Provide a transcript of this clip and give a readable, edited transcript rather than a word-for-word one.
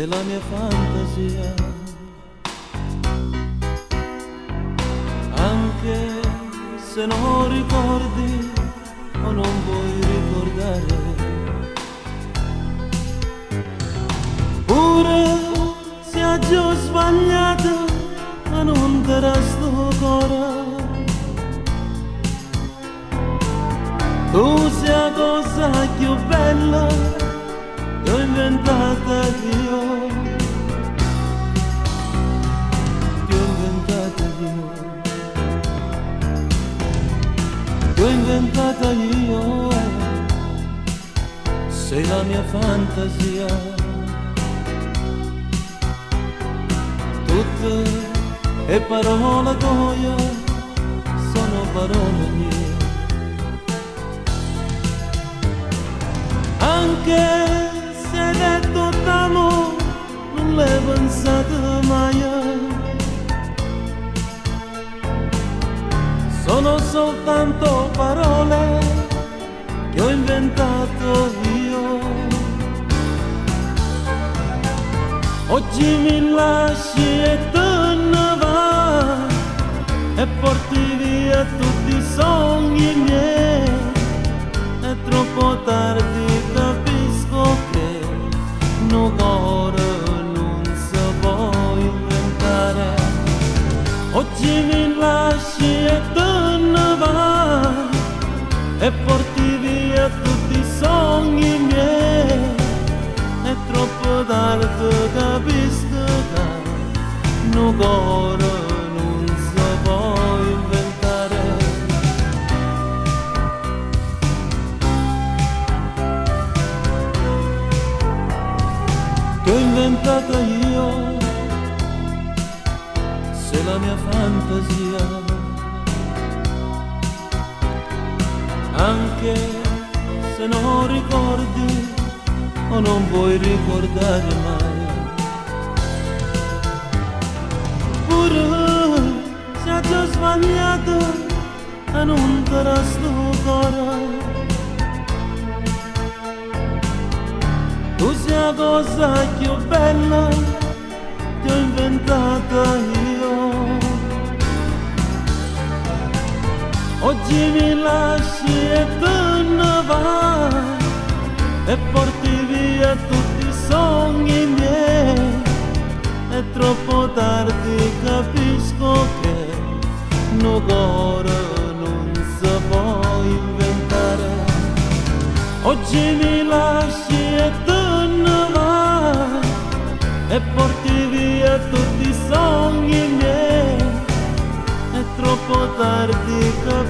sei la mia fantasia, anche se non ricordi o non vuoi ricordare, pure se hai già sbagliato ma non ti resta ancora. Tu sei la cosa più bella che ho inventata io, che ho inventata io, che ho inventata io. Sei la mia fantasia, tutte le parole tue sono parole mie. Anche se hai detto t'amo, non l'hai pensato mai. Sono soltanto parole che ho inventato io. Oggi mi lasci e te ne vai e porti via tutti i sogni miei. È troppo tardi, capisco che un cuore non si può inventare. Oggi mi lasci e te ne vai e porti via tutti i sogni miei. È troppo tardi, capisco che un cuore non si può inventare. Che ho inventata io, sei la mia fantasia, anche se non ricordi o non vuoi ricordare mai. Pure se hai già sbagliato e non ti resta ancora. Tu sei la cosa più bella che ho inventata io. Oggi mi lasci e te ne vai e porti via tutti i sogni miei. È troppo tardi, capisco che un cuore non si può inventare. Oggi mi lasci e te ne vai e porti via tutti i sogni miei. È troppo tardi, capisco